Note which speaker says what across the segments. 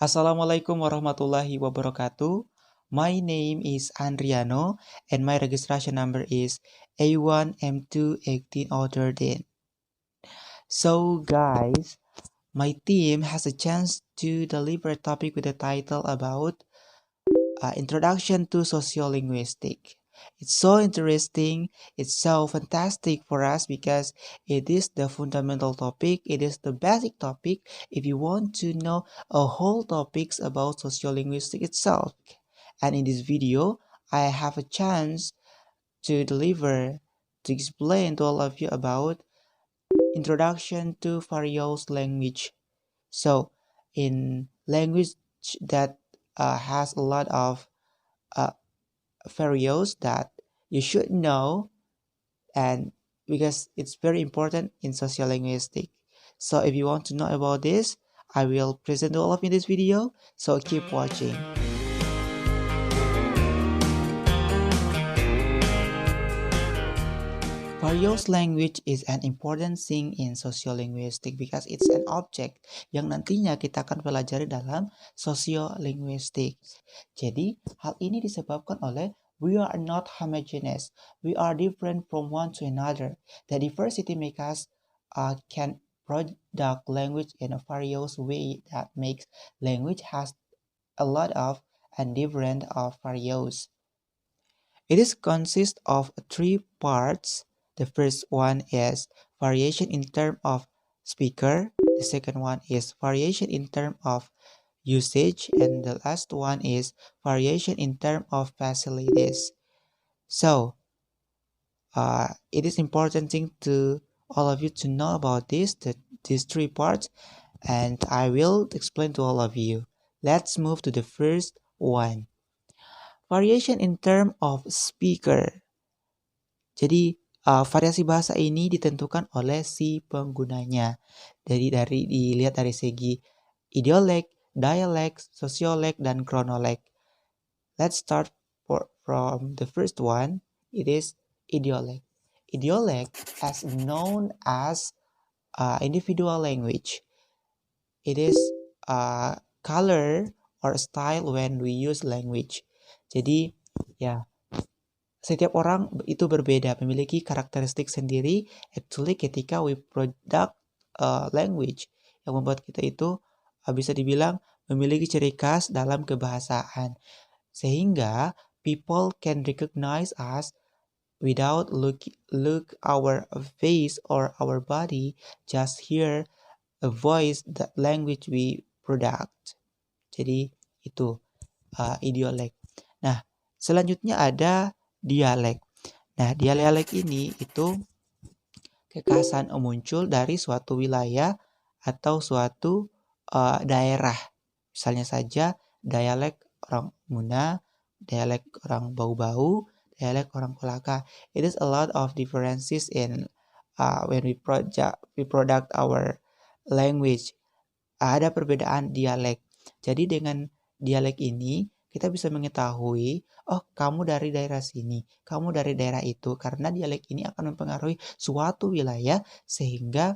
Speaker 1: Assalamualaikum warahmatullahi wabarakatuh. My name is Andriano and my registration number is A1M21813. So guys, my team has a chance to deliver a topic with a title about Introduction to Sociolinguistics. It's so interesting, it's so fantastic for us because it is the fundamental topic, it is the basic topic if you want to know a whole topics about sociolinguistics itself. And in this video, I have a chance to deliver, to explain to all of you about introduction to various language. So, in language that has a lot of uh, variables that you should know, and because it's very important in sociolinguistics. So if you want to know about this, I will present to all of you in this video, so keep watching. Various language is an important thing in sociolinguistics because it's an object yang nantinya kita akan pelajari dalam sociolinguistics. Jadi, hal ini disebabkan oleh we are not homogeneous. We are different from one to another. The diversity makes us can product language in a various way that makes language has a lot of and different of various. It is consist of three parts. The first one is variation in terms of speaker. The second one is variation in terms of usage. And the last one is variation in terms of facilities. So, it is important thing to all of you to know about these three parts. And I will explain to all of you. Let's move to the first one. Variation in terms of speaker. Jadi, variasi bahasa ini ditentukan oleh si penggunanya. Jadi dilihat dari segi idiolek, dialek, sosiolek, dan kronolok. Let's start from the first one. It is idiolek. Idiolek as known as individual language. It is color or style when we use language. Jadi, ya, setiap orang itu berbeda, memiliki karakteristik sendiri actually ketika we product language yang membuat kita itu bisa dibilang memiliki ciri khas dalam kebahasaan. Sehingga people can recognize us without look our face or our body, just hear a voice, the language we product. Jadi itu idiolek. Nah, selanjutnya ada dialek. Nah, dialek ini itu kekhasan muncul dari suatu wilayah atau suatu daerah. Misalnya saja dialek orang Muna, dialek orang Bau-Bau, dialek orang Kolaka. It is a lot of differences in when we product our language. Ada perbedaan dialek. Jadi dengan dialek ini kita bisa mengetahui, oh kamu dari daerah sini, kamu dari daerah itu, karena dialek ini akan mempengaruhi suatu wilayah sehingga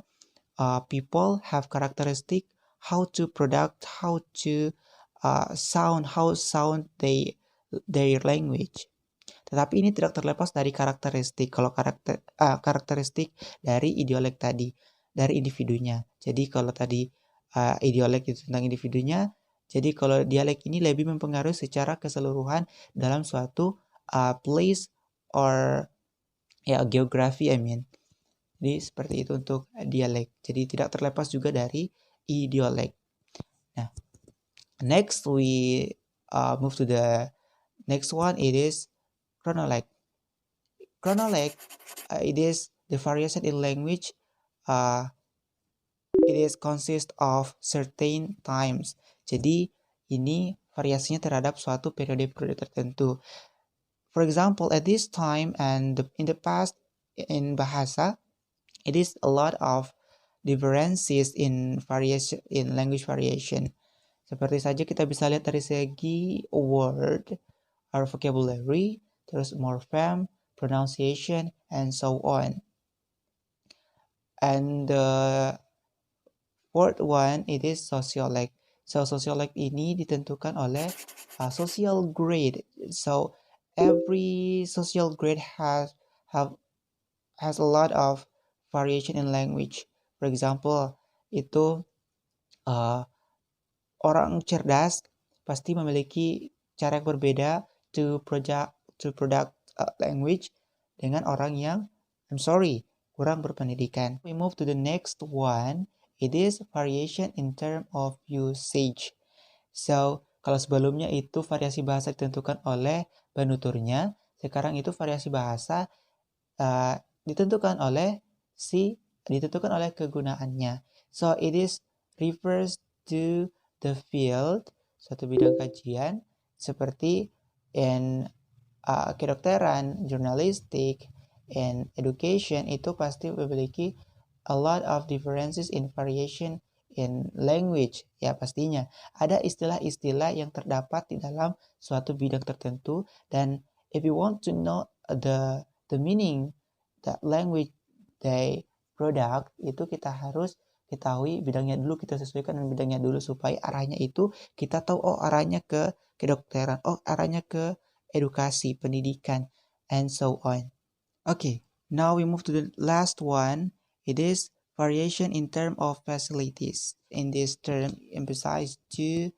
Speaker 1: people have characteristic how to product, how to sound their language. Tetapi ini tidak terlepas dari karakteristik. Kalau karakteristik dari idiolek tadi, dari individunya. Jadi kalau tadi idiolek itu tentang individunya, jadi kalau dialek ini lebih mempengaruhi secara keseluruhan dalam suatu place or geografi, Jadi seperti itu untuk dialek. Jadi tidak terlepas juga dari idiolek. Nah, next we move to the next one. It is chronolek. Chronolek, it is the variation in language. It is consist of certain times. Jadi ini variasinya terhadap suatu periode-periode tertentu. For example, at this time and in the past in bahasa, it is a lot of differences in variation in language variation. Seperti saja kita bisa lihat dari segi word or vocabulary, terus morpheme, pronunciation, and so on. And the fourth one, it is sociolek. So sociolog ini ditentukan oleh social grade. So every social grade have has a lot of variation in language. For example, itu uh, orang cerdas pasti memiliki cara yang berbeda to product language dengan orang yang kurang berpendidikan. We move to the next one. It is variation in term of usage. So, kalau sebelumnya itu variasi bahasa ditentukan oleh penuturnya, sekarang itu variasi bahasa uh, ditentukan oleh kegunaannya. So, it is refers to the field, suatu bidang kajian, seperti in kedokteran, jurnalistik, and education itu pasti memiliki a lot of differences in variation in language. Ya pastinya ada istilah-istilah yang terdapat di dalam suatu bidang tertentu, dan if you want to know the meaning that language they product, itu kita harus ketahui bidangnya dulu, kita sesuaikan dengan bidangnya dulu supaya arahnya itu kita tahu, oh arahnya ke kedokteran, oh arahnya ke edukasi, pendidikan, and so on. Okay, now we move to the last one. It is variation in term of facilities. In this term, emphasize to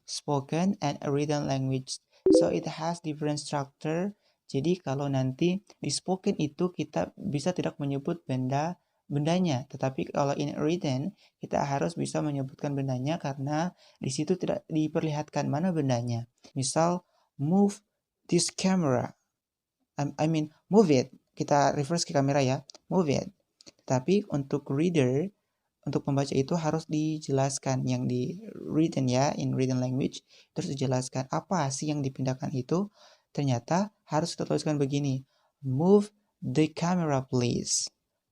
Speaker 1: spoken and written language. So it has different structure. Jadi kalau nanti di spoken itu kita bisa tidak menyebut bendanya, tetapi kalau in written kita harus bisa menyebutkan bendanya karena di situ tidak diperlihatkan mana bendanya. Misal move this camera. Move it. Kita reverse ke kamera ya. Move it. Tapi untuk reader, untuk pembaca itu harus dijelaskan yang di written ya, in written language, terus dijelaskan apa sih yang dipindahkan itu. Ternyata harus kita tuliskan begini. Move the camera please.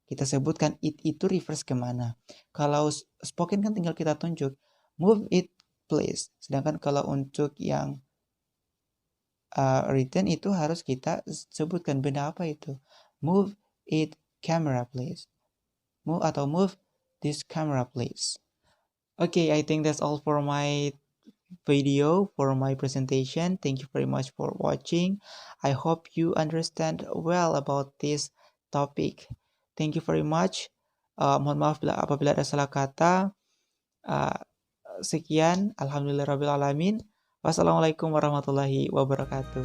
Speaker 1: Kita sebutkan it itu reverse kemana. Kalau spoken kan tinggal kita tunjuk. Move it please. Sedangkan kalau untuk yang written itu harus kita sebutkan benda apa itu. Move it camera please. Move this camera please. Okay, I think that's all for my video, for my presentation. Thank you very much for watching. I hope you understand well about this topic. Thank you very much. Mohon maaf apabila ada salah kata. Sekian. Alhamdulillahirrahmanirrahim. Wassalamualaikum warahmatullahi wabarakatuh.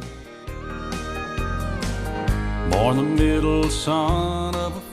Speaker 1: Born the middle son of a